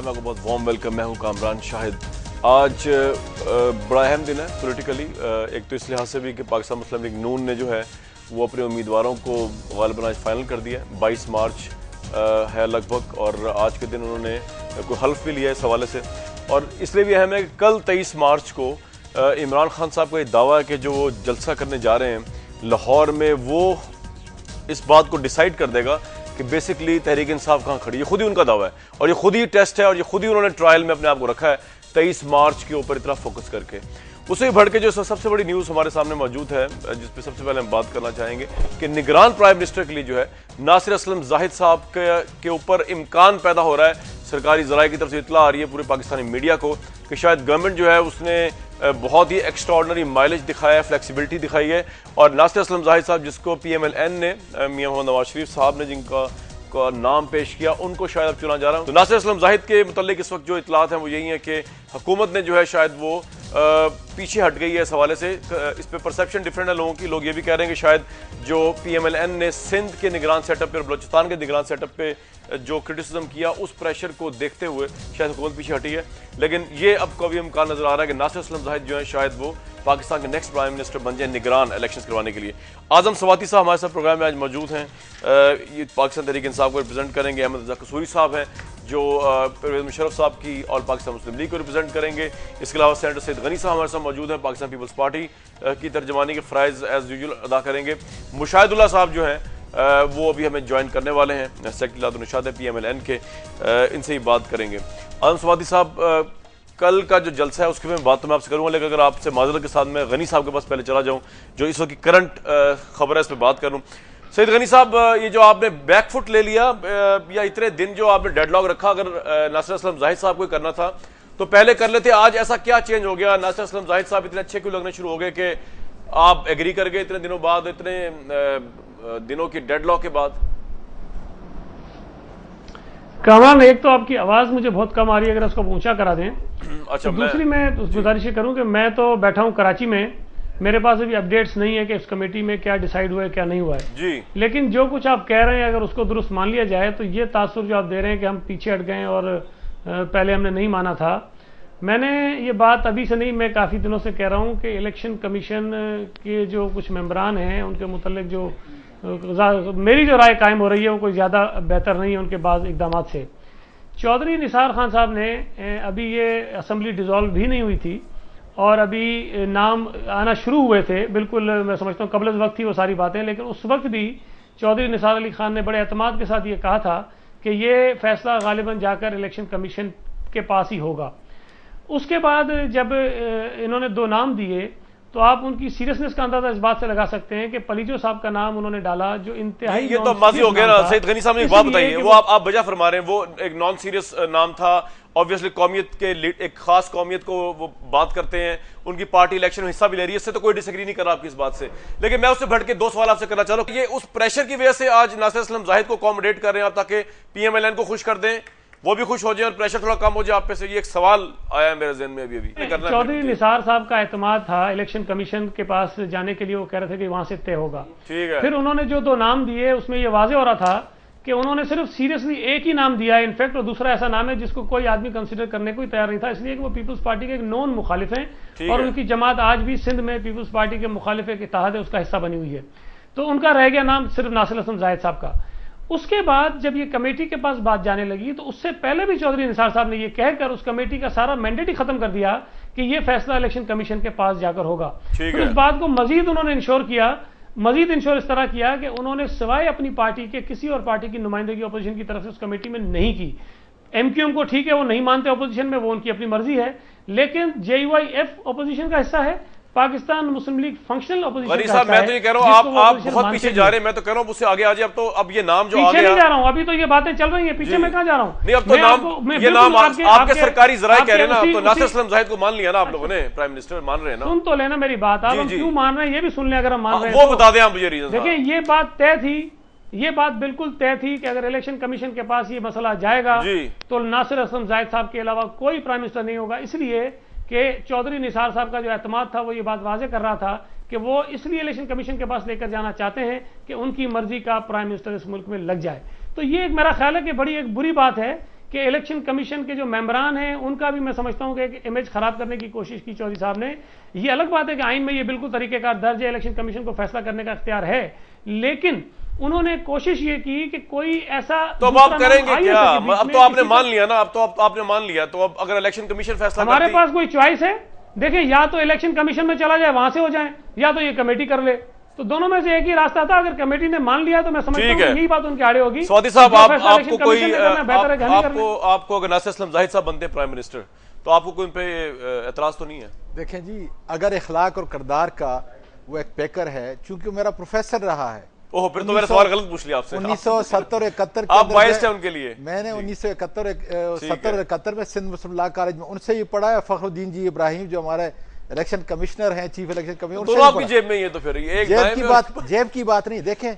में आपको बहुत वार्म वेलकम। मैं हूं कामरान शाहिद। आज बड़ा अहम दिन है पॉलिटिकली, एक तो इस लिहाज से भी कि पाकिस्तान मुस्लिम लीग नून ने जो है वो अपने उम्मीदवारों को गालिबन आज फाइनल कर दिया है। 22 मार्च है लगभग, और आज के दिन उन्होंने कोई हल्फ भी लिया है इस हवाले से। और इसलिए भी अहम है कि कल 23 मार्च को इमरान खान साहब का ये दावा है कि जो वो जलसा करने जा रहे हैं लाहौर में, वो इस बात को डिसाइड कर देगा कि बेसिकली तहरीक इंसाफ कहाँ खड़ी है। खुद ही उनका दावा है और ये खुद ही टेस्ट है और ये खुद ही उन्होंने ट्रायल में अपने आप को रखा है 23 मार्च के ऊपर इतना फोकस करके। उसे बढ़ के जो सबसे बड़ी न्यूज़ हमारे सामने मौजूद है, जिस पे सबसे पहले हम बात करना चाहेंगे कि निगरान प्राइम मिनिस्टर के लिए जो है नासिर असलम जाहिद साहब के ऊपर इम्कान पैदा हो रहा है। सरकारी ज़राए की तरफ से इतला आ रही है पूरे पाकिस्तानी मीडिया को कि शायद गवर्नमेंट जो है उसने बहुत ही एक्स्ट्राऑर्डिनरी माइलेज दिखाया है, फ्लेक्सिबिलिटी दिखाई है। और नासिर असलम जाहिद साहब, जिसको PMLN ने मियां मोहम्मद नवाज शरीफ साहब ने जिनका नाम पेश किया, उनको शायद अब चुना जा रहा है। तो नासिर असलम जाहिद के मुताल्लिक इस वक्त जो इतलात हैं वो यही है कि हुकूमत ने जो है शायद वो पीछे हट गई है इस हवाले से। इस पर परसेप्शन डिफरेंट है लोगों की। लोग ये भी कह रहे हैं कि शायद जो PMLN ने सिंध के निगरान सेटअप पे और बलोचिस्तान के निगरान सेटअप पे जो क्रिटिसिज्म किया, उस प्रेशर को देखते हुए शायद हुकूमत पीछे हटी है। लेकिन ये अब कभी इम्कान नजर आ रहा है कि नासिर असलम जाहिद जो है शायद वो पाकिस्तान के नेक्स्ट प्राइम मिनिस्टर बन जाए निगरान इलेक्शन करवाने के लिए। आजम सवाती साहब हमारे साथ प्रोग्राम में आज मौजूद हैं। ये पाकिस्तान तहरीक इंसाफ को रिप्रेजेंट करेंगे। अहमद रज़ा कसूरी साहब हैं जो परवेज़ मुशर्रफ साहब की और पाकिस्तान मुस्लिम लीग को रिप्रेजेंट करेंगे। इसके अलावा सेनेटर सैयद गनी साहब हमारे साथ मौजूद हैं, पाकिस्तान पीपल्स पार्टी की तर्जमानी के फ़राइज़ एज़ यूजुअल अदा करेंगे। मुशाहिदुल्लाह साहब जो हैं वो अभी हमें ज्वाइन करने वाले हैं, सेक्रेटरी निशाद है PMLN के, इनसे ही बात करेंगे। आजम सवाती साहब, कल का जो जलसा है उसके मैं बात तो मैं आपसे करूँगा, लेकिन अगर आपसे माजरत के साथ मैं गनी साहब के पास पहले चला जाऊँ जो इस वक्त की करंट खबर है, इस पर बात करूँ। सैयद गनी साहब, ये जो आपने बैकफुट ले लिया या इतने दिन जो आपने डेडलॉक रखा, अगर नासिर असलम जाहिद साहब को करना था तो पहले कर लेते, आज ऐसा क्या चेंज हो गया? नासिर असलम जाहिद साहब इतने अच्छे क्यों लगने शुरू हो गए कि आप एग्री कर गए इतने दिनों बाद, इतने दिनों की डेडलॉक के बाद? कामरान, एक तो आपकी आवाज़ मुझे बहुत कम आ रही है, अगर उसको ऊंचा करा दें। अच्छा, तो दूसरी मैं गुजारिश करूं कि मैं तो बैठा हूं कराची में, मेरे पास अभी अपडेट्स नहीं है कि इस कमेटी में क्या डिसाइड हुआ है क्या नहीं हुआ है जी। लेकिन जो कुछ आप कह रहे हैं अगर उसको दुरुस्त मान लिया जाए तो ये तासुर जो आप दे रहे हैं कि हम पीछे हट गए और पहले हमने नहीं माना था, मैंने ये बात अभी से नहीं, मैं काफ़ी दिनों से कह रहा हूँ कि इलेक्शन कमीशन के जो कुछ मेंबरान हैं उनके मुतल्लिक जो मेरी जो राय कायम हो रही है वो कोई ज़्यादा बेहतर नहीं है उनके बाद इकदाम से। चौधरी निसार खान साहब ने अभी ये असम्बली डिज़ोल्व भी नहीं हुई थी और अभी नाम आना शुरू हुए थे, बिल्कुल मैं समझता हूँ कबल वक्त थी वो सारी बातें, लेकिन उस वक्त भी चौधरी निसार अली खान ने बड़े एतमाद के साथ ये कहा था कि ये फैसला गालिबन जाकर इलेक्शन कमीशन के पास ही होगा। उसके बाद जब इन्होंने 2 नाम दिए तो आप उनकी सीरियसनेस का अंदाजा इस बात से लगा सकते हैं कि पलीजो साहब का नाम उन्होंने डाला जो इंतहाई, ये तो माजी हो गया ना। सैयद गनी साहब ने एक बात बताई, वो आप बजा फरमा रहे हैं, वो एक नॉन सीरियस नाम था। ऑब्वियसली कौमियत के एक खास कौमियत को वो बात करते हैं, उनकी पार्टी इलेक्शन में हिस्सा भी ले रही है, इससे तो कोई डिसएग्री नहीं कर रहा आपकी इस बात से। लेकिन मैं उससे बढ़ के 2 सवाल आपसे करना चाह रहा हूँ। ये उस प्रेशर की वजह से आज नासिर असलम जाहिद को अकोमोडेट कर रहे हैं आप ताकि PMLN को खुश कर दें, वो भी खुश हो जाए और प्रेशर थोड़ा कम हो जाए आप पे से? ये एक सवाल आया है मेरे ज़हन में अभी। चौधरी निसार साहब का एतमाद था इलेक्शन कमीशन के पास जाने के लिए, वो कह रहे थे कि वहां से तय होगा। ठीक है। फिर उन्होंने जो 2 नाम दिए उसमें ये वाजे हो रहा था कि उन्होंने सिर्फ सीरियसली एक ही नाम दिया है इनफैक्ट, और दूसरा ऐसा नाम है जिसको कोई आदमी कंसिडर करने को ही तैयार नहीं था, इसलिए कि वो पीपल्स पार्टी के एक नॉन मुखालिफ हैं और उनकी जमात आज भी सिंध में पीपल्स पार्टी के मुखालिफ एक इत्तेहाद है उसका हिस्सा बनी हुई है। तो उनका रह गया नाम सिर्फ नासिर असलम जाहिद साहब का। उसके बाद जब ये कमेटी के पास बात जाने लगी तो उससे पहले भी चौधरी निसार साहब ने ये कहकर उस कमेटी का सारा मैंडेट ही खत्म कर दिया कि ये फैसला इलेक्शन कमीशन के पास जाकर होगा। तो इस बात को मजीद उन्होंने इंश्योर किया, मजीद इंश्योर इस तरह किया कि उन्होंने सिवाय अपनी पार्टी के किसी और पार्टी की नुमाइंदगी अपोजिशन की तरफ से उस कमेटी में नहीं की। MQM को ठीक है, वो नहीं मानते अपोजिशन में, वो उनकी अपनी मर्जी है, लेकिन JUIF अपोजिशन का हिस्सा है, पाकिस्तान मुस्लिम लीग फंक्शनल अपोजिशन साहब, मैं तो ये कह रहा हूं आप बहुत पीछे जा रहे हैं। मैं तो कह रहा हूं उससे आगे आ जाए। अब ये नाम जो पीछे नहीं जा रहा हूं, अभी तो ये बातें चल रही हैं, पीछे मैं कहां जा रहा हूं? नहीं, अब तो नाम ये नाम आपके सरकारी ज़राए कह रहे हैं ना, तो नासिर असलम जाहिद को मान लिया ना आप लोगों ने, प्राइम मिनिस्टर मान रहे हैं ना? सुन तो लेना मेरी बात, आप क्यों मान रहे हैं ये भी सुन लें अगर हम मान रहे हैं। वो बता दें आप मुझे रीजन। देखिए, ये बात तय थी, ये बात बिल्कुल तय थी कि अगर इलेक्शन कमीशन के पास ये मसला जाएगा तो नासिर असलम जाहिद साहब के अलावा कोई प्राइम मिनिस्टर नहीं होगा, इसलिए कि चौधरी निसार साहब का जो एतमाद था वो ये बात वाजे कर रहा था कि वो इसलिए इलेक्शन कमीशन के पास लेकर जाना चाहते हैं कि उनकी मर्जी का प्राइम मिनिस्टर इस मुल्क में लग जाए। तो ये एक मेरा ख्याल है कि बड़ी एक बुरी बात है कि इलेक्शन कमीशन के जो मेंबरान हैं उनका भी मैं समझता हूं कि एक इमेज खराब करने की कोशिश की चौधरी साहब ने। ये अलग बात है कि आइन में ये बिल्कुल तरीकेकार दर्ज है, इलेक्शन कमीशन को फैसला करने का इख्तियार है, लेकिन उन्होंने कोशिश ये की कि कोई ऐसा तो अब आप करेंगे क्या? अब तो आपने मान लिया ना, अब तो आपने मान लिया, तो अब अगर इलेक्शन कमीशन फैसला हमारे पास कोई चॉइस है? देखिए, या तो इलेक्शन कमीशन में चला जाए, वहां से हो जाए, या तो ये कमेटी कर ले, तो दोनों में से एक ही रास्ता था। अगर कमेटी ने मान लिया तो मैं समझता हूं यही बात उनके आड़े होगी। स्वाति साहब, आपको कोई आपको अगर नासिर असलम जाहिद साहब बनते हैं प्राइम मिनिस्टर, तो आपको कोई उन पे एतराज तो नहीं है? देखें जी, अगर इखलाक और किरदार का वो एक पेकर है, चूंकि मेरा प्रोफेसर रहा है। ओह, फिर तो मैंने सवाल गलत पूछ लिया आपसे। 1970 और 71 आप बायस्ड हैं उनके लिए। मैंने 1971 और 71 में सिंध मुस्लिम लॉ कॉलेज में उनसे ही पढ़ा है। फखरुद्दीन जी इब्राहिम जो हमारे इलेक्शन कमिश्नर हैं, चीफ इलेक्शन कमिश्नर, तो आपकी जेब में ही है, तो फिर एक जेब की बात नहीं। देखें,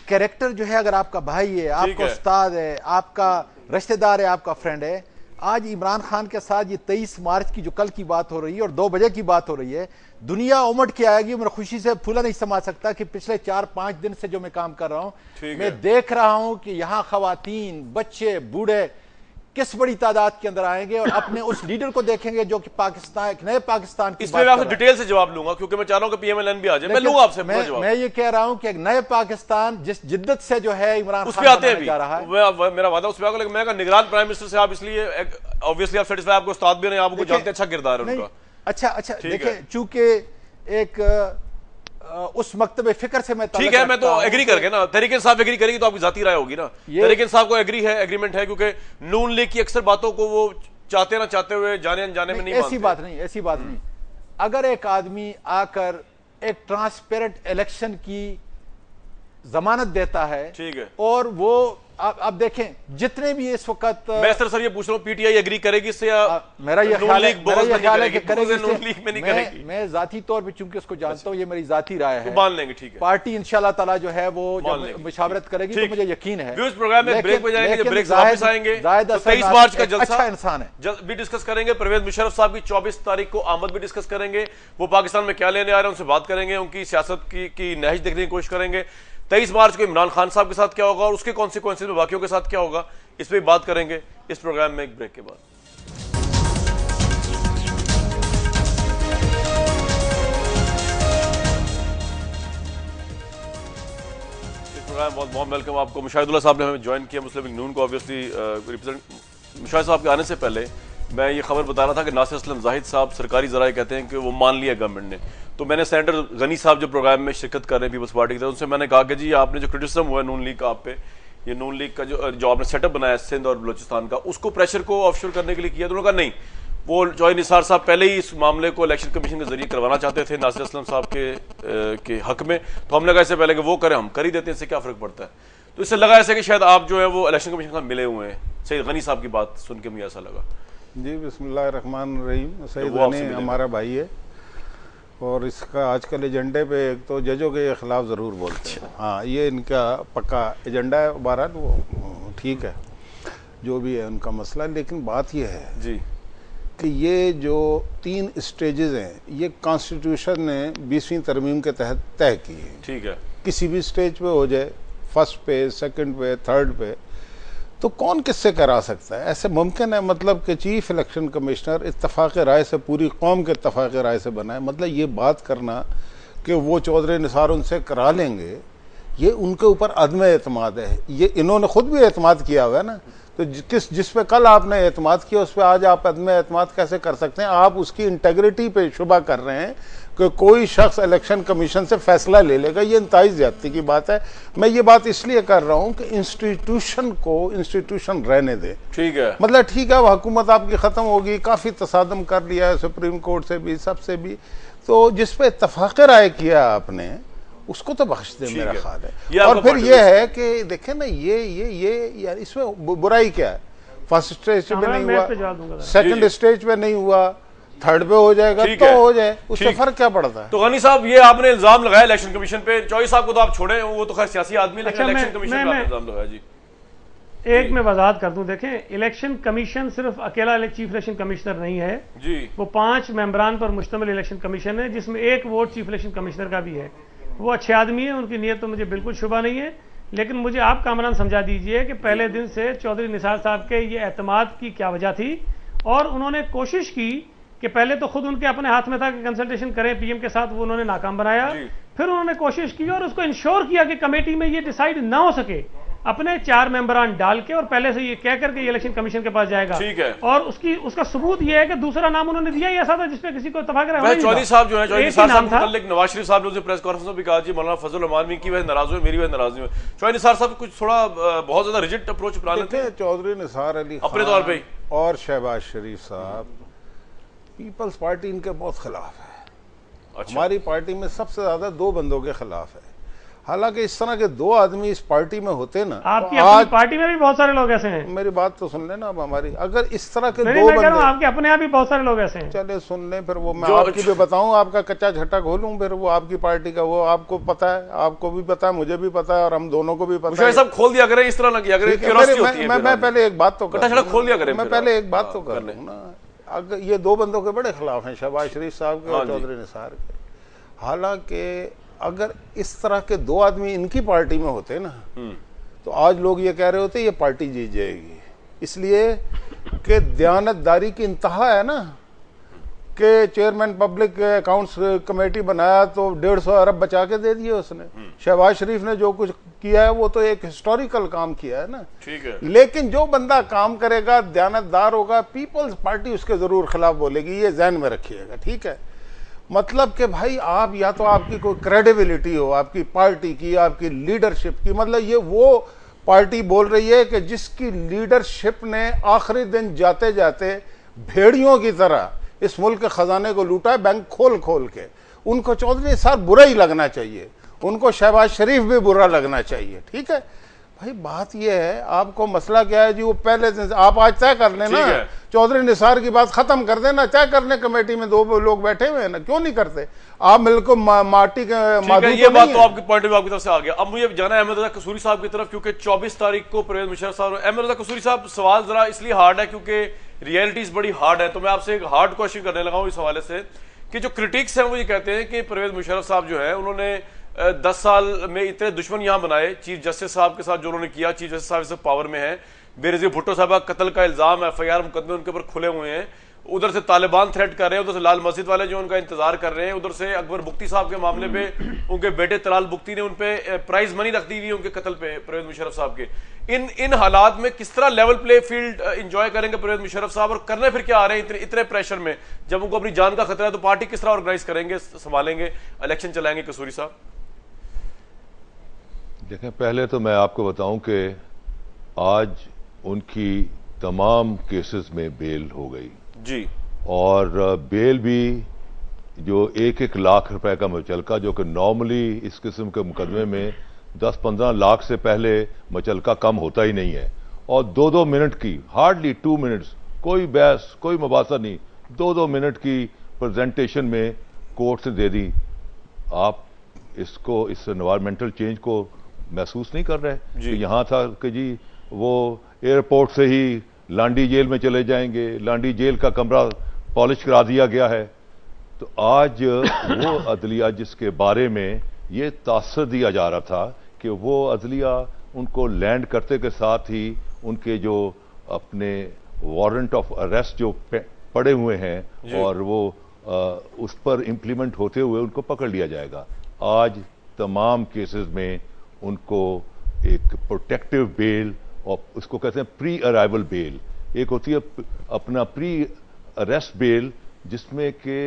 कैरेक्टर जो है, अगर आपका भाई है, आपका उस्ताद है, आपका रिश्तेदार है, आपका फ्रेंड है। आज इमरान खान के साथ ये 23 मार्च की जो कल की बात हो रही है और 2 बजे की बात हो रही है, दुनिया उमड़ के आएगी। मैं खुशी से फूला नहीं समा सकता कि पिछले 4-5 दिन से जो मैं काम कर रहा हूं, मैं देख रहा हूं कि यहां खवातीन, बच्चे, बूढ़े किस बड़ी तादाद के अंदर आएंगे और अपने उस लीडर को देखेंगे जो कि पाकिस्तान, एक नए पाकिस्तान की इसमें मैं आपसे डिटेल से जवाब लूंगा, क्योंकि मैं चाह रहा हूं कि पीएमएलएन भी आ जाए। मैं लूंगा आपसे जवाब। मैं ये कह रहा हूं कि एक नए पाकिस्तान जिस जिद्दत से जो है इमरान खान आते जा रहा है, मेरा वादा उस पर, लेकिन मैं निगरान प्राइम मिनिस्टर से आप इसलिए ऑब्वियसली आप सेटिस्फाई, आपको उस्ताद भी नहीं, आपको जानते, अच्छा किरदार है उनका। अच्छा देखिए, चूंकि एक उस मकतबे फिक्र से मैं ठीक है, मैं तो एग्री करके ना, तहरीक साहब एग्री करेगी तो आपकी जाती राय होगी ना। तहरीक साहब को एग्री है, एग्रीमेंट है, क्योंकि नून लीग की अक्सर बातों को वो चाहते ना चाहते हुए जाने अनजाने में नहीं मानते। ऐसी बात नहीं। अगर एक आदमी आकर एक ट्रांसपेरेंट इलेक्शन की जमानत देता है, ठीक है, और वो आप देखें जितने भी इस वक्त, मैं सर ये पूछ रहा हूं, पीटीआई एग्री करेगी इससे या मेरा ये ख्याल है कि करेगी? मैं जाती तौर पे चूंकि उसको जानता हूं, ये मेरी जाती राय है, मान लेंगे, ठीक है। पार्टी इंशाल्लाह ताला जो है वो मुशावरत करेगी, तो मुझे यकीन है। व्यूज प्रोग्राम में ब्रेक पे जाएंगे, जब ब्रेक से वापस आएंगे 23 मार्च का जलसा, अच्छा इंसान है, भी डिस्कस करेंगे। परवेज मुशर्रफ साहब की 24 तारीख को आमद भी डिस्कस करेंगे, वो पाकिस्तान में क्या लेने आ रहे हैं उनसे बात करेंगे, उनकी सियासत की नहज देखने की कोशिश करेंगे। 23 मार्च को इमरान खान साहब के साथ क्या होगा और उसके कॉन्सिक्वेंसेस में बाकियों के साथ क्या होगा, इस पर बात करेंगे इस प्रोग्राम में एक ब्रेक के बाद। इस प्रोग्राम बहुत बहुत वेलकम आपको। मुशाहिदुल्लाह साहब ने हमें ज्वाइन किया, मुस्लिम लीग नून को ऑब्वियसली रिप्रेजेंट। मुशाहिद साहब के आने से पहले मैं ये खबर बता रहा था कि नासिर असलम जाहिद साहब सरकारी जराए कहते हैं कि वो मान लिया गवर्नमेंट ने। तो मैंने सेनेटर गनी साहब जो प्रोग्राम में शिरकत कर रहे हैं पीपल्स पार्टी के, उनसे मैंने कहा कि जी आपने जो क्रिटिसिज्म हुआ है नून लीग का आप पे, ये नून लीग का जो आपने सेटअप बनाया सिंध और बलोचिस्तान का, उसको प्रेशर को ऑफशोर करने के लिए किया। तो उन्होंने कहा नहीं, वो जॉय निसार साहब पहले ही इस मामले को इलेक्शन कमीशन के जरिए करवाना चाहते थे नासिर असलम साहब के हक में। तो हमने कहा इससे पहले कि वो करें, हम कर ही देते हैं, इससे क्या फर्क पड़ता है। तो इससे लगा ऐसे कि शायद आप जो है वो इलेक्शन कमीशन के साथ मिले हुए हैं। सईद गनी साहब की बात सुन के मुझे ऐसा लगा। जी बिस्मिल्लाहिर्रहमानिर्रहीम। सईद गनी हमारा भाई है और इसका आजकल एजेंडे पे एक तो जजों के खिलाफ ज़रूर बोलते हैं। हाँ, ये इनका पक्का एजेंडा है। बहरहाल वो ठीक है, जो भी है उनका मसला। लेकिन बात ये है जी कि ये जो 3 स्टेजेस हैं, ये कॉन्स्टिट्यूशन ने 20वीं तरमीम के तहत तय की है। ठीक है, किसी भी स्टेज पे हो जाए, फर्स्ट पे, सेकंड पे, थर्ड पे, तो कौन किससे करा सकता है? ऐसे मुमकिन है मतलब कि चीफ इलेक्शन कमिश्नर इत्तफाक राय से, पूरी कौम के इत्तफाक राय से बनाए? मतलब ये बात करना कि वो चौधरी निसार उनसे करा लेंगे, ये उनके ऊपर अदम एतमाद है। ये इन्होंने खुद भी एतमाद किया हुआ है ना। तो जिस पे कल आपने एतमाद किया, उस पर आज आप अदम एतमाद कैसे कर सकते हैं? आप उसकी इंटेग्रिटी पे शुबा कर रहे हैं कि कोई शख्स इलेक्शन कमीशन से फैसला ले लेगा। ये इंतहाई ज्यादती की बात है। मैं ये बात इसलिए कर रहा हूं कि इंस्टीट्यूशन को इंस्टीट्यूशन रहने दे। ठीक है, मतलब ठीक है, हुकूमत आपकी खत्म होगी, काफी तसादम कर लिया है सुप्रीम कोर्ट से भी, सबसे भी, तो जिस पे इत्तफाक राय किया आपने उसको तो बख्श दे, मेरा ख्याल है। और फिर ये है कि देखें ना, ये यार इसमें बुराई क्या है? फर्स्ट स्टेज पे नहीं हुआ, सेकंड स्टेज पे नहीं हुआ, थर्ड पे हो जाएगा तो हो जाए, उससे फर्क क्या पड़ता है? तो गनी साहब, ये आपने इल्जाम लगाया इलेक्शन कमीशन पे, चौधरी साहब को तो आप छोड़े, वो तो खैर सियासी आदमी, लेकिन इलेक्शन कमीशन पे इल्जाम लगाया जी। एक मैं वजाहत कर दूं, देखें, इलेक्शन कमीशन सिर्फ अकेला चीफ इलेक्शन कमिश्नर नहीं है जी, वो 5 मेंबरान पर मुश्तमिल इलेक्शन कमीशन है, जिसमें 1 वोट चीफ इलेक्शन कमिश्नर का भी है। वो अच्छे आदमी है, उनकी नीयत तो मुझे बिल्कुल शुबा नहीं है, लेकिन मुझे आप कामरान समझा दीजिए कि पहले दिन से चौधरी निसार साहब के ये एतमाद की क्या वजह थी, और उन्होंने कोशिश की कि पहले तो खुद उनके अपने हाथ में था कि कंसल्टेशन करें पीएम के साथ, वो उन्होंने नाकाम बनाया। फिर उन्होंने कोशिश की और उसको इंश्योर किया कि कमेटी में ये डिसाइड ना हो सके, अपने 4 मेंबरान डाल के और पहले से ये कह करके ये इलेक्शन कमीशन के पास जाएगा। ठीक है। और उसका सबूत ये है कि दूसरा नाम उन्होंने दिया ही ऐसा था जिसपे किसी को इत्तेफाक रहा। चौधरी साहब जो है, चौधरी साहब नवाज शरीफ साहब ने प्रेस कॉन्फ्रेंस में भी कहा जी मौलाना फजल रहमान की वह नाराज हुए, मेरी वह नाराज हुई। चौधरी निसार साहब कुछ थोड़ा बहुत ज्यादा रिजिड अप्रोच अपना लेते हैं। चौधरी निसार अली अपने तौर पे और शहबाज शरीफ साहब पीपल्स पार्टी इनके बहुत खिलाफ है। अच्छा। हमारी पार्टी में सबसे ज्यादा 2 बंदों के खिलाफ है। हालांकि इस तरह के 2 आदमी इस पार्टी में होते ना, आपकी तो अपनी पार्टी में भी बहुत सारे लोग ऐसे हैं। मेरी बात तो सुन लेना अब हमारी, अगर इस तरह के 2 बंदे आपके अपने यहाँ भी बहुत सारे लोग ऐसे हैं। चले सुन लें, फिर वो मैं आपकी भी बताऊं, आपका कच्चा झट्टा खोलूं, फिर वो आपकी पार्टी का, वो आपको पता है, आपको भी पता है, मुझे भी पता है, और हम दोनों को भी पता है। सब खोल दिया करें, इस तरह ना किया करें। मैं पहले एक बात तो खोल दिया करें, मैं पहले एक बात तो कर लूं ना। अगर ये 2 बंदों के बड़े खिलाफ हैं, शहबाज शरीफ साहब के और चौधरी निसार के। हालांकि अगर इस तरह के 2 आदमी इनकी पार्टी में होते ना, तो आज लोग ये कह रहे होते ये पार्टी जीत जाएगी। इसलिए कि दयानतदारी की इंतहा है ना, कि चेयरमैन पब्लिक अकाउंट्स कमेटी बनाया तो 150 अरब बचा के दे दिए उसने। शहबाज शरीफ ने जो कुछ किया है वो तो एक हिस्टोरिकल काम किया है ना। ठीक है। लेकिन जो बंदा काम करेगा, दयानतदार होगा, पीपल्स पार्टी उसके जरूर खिलाफ बोलेगी, ये ध्यान में रखिएगा। ठीक है, मतलब कि भाई आप या तो आपकी कोई क्रेडिबिलिटी हो आपकी पार्टी की, आपकी लीडरशिप की, मतलब ये वो पार्टी बोल रही है कि जिसकी लीडरशिप ने आखिरी दिन जाते जाते भेड़ियों की तरह इस मुल्क के खजाने को लूटा है, बैंक खोल खोल के। उनको चौधरी साहब बुरा ही लगना चाहिए, उनको शहबाज शरीफ भी बुरा लगना चाहिए। ठीक है भाई, बात यह है, आपको मसला क्या है जी, वो पहले दिन आप आज तय कर लेना, चौधरी निसार की बात खत्म कर देना, तय करने कमेटी में 2 लोग बैठे हुए हैं ना, क्यों नहीं करते आप? मिलकर माटी के ये बात तो आपकी पॉइंट ऑफ व्यू आपकी तरफ से आ गया। अब मुझे जाना है अहमद रजा कसूरी साहब की तरफ, क्योंकि 24 तारीख को परवेज मुशर्रफ साहब। अहमद रजा कसूरी साहब, सवाल जरा इसलिए हार्ड है क्योंकि रियलिटीज बड़ी हार्ड है, तो मैं आपसे एक हार्ड क्वेश्चन करने लगा हूं इस हवाले से कि जो क्रिटिक्स हैं वो ये कहते हैं कि परवेज मुशर्रफ साहब जो है उन्होंने 10 साल में इतने दुश्मन यहां बनाए, चीफ जस्टिस साहब के साथ जो उन्होंने किया, चीफ जस्टिस साहब इस पावर में है, बेनजीर भुट्टो साहब कत्ल का इल्जाम, FIR मुकदमे उनके ऊपर खुले हुए हैं, उधर से तालिबान थ्रेट कर रहे हैं, उधर से लाल मस्जिद वाले जो उनका इंतजार कर रहे हैं, उधर से अकबर बुख्ती साहब के मामले पे उनके बेटे तलाल बुख्ती ने उनपे प्राइज मनी रख दी हुई उनके कत्ल पे परवेज मुशर्रफ साहब के। इन हालात में किस तरह लेवल प्ले फील्ड एंजॉय करेंगे परवेज मुशर्रफ साहब, और करने फिर क्या आ रहे हैं इतने प्रेशर में, जब उनको अपनी जान का खतरा है तो पार्टी किस तरह ऑर्गेनाइज करेंगे, संभालेंगे, इलेक्शन चलाएंगे? कसूरी साहब देखें, पहले तो मैं आपको बताऊं कि आज उनकी तमाम केसेस में बेल हो गई जी, और बेल भी जो 1-1 लाख रुपए का मुचलका, जो कि नॉर्मली इस किस्म के मुकदमे में 10-15 लाख से पहले मुचलका कम होता ही नहीं है, और 2-2 मिनट की, हार्डली 2 मिनट्स, कोई बहस कोई मुबासा नहीं, 2-2 मिनट की प्रेजेंटेशन में कोर्ट से दे दी। आप इसको, इस एनवायरमेंटल चेंज को महसूस नहीं कर रहे कि यहां था कि जी वो एयरपोर्ट से ही लांडी जेल में चले जाएंगे, लांडी जेल का कमरा पॉलिश करा दिया गया है। तो आज वो अदलिया जिसके बारे में ये तासर दिया जा रहा था कि वो अदलिया उनको लैंड करते के साथ ही उनके जो अपने वारंट ऑफ अरेस्ट जो पड़े हुए हैं और वो उस पर इंप्लीमेंट होते हुए उनको पकड़ लिया जाएगा। आज तमाम केसेस में उनको एक प्रोटेक्टिव बेल, और उसको कहते हैं प्री अराइवल बेल, एक होती है अपना प्री अरेस्ट बेल जिसमें के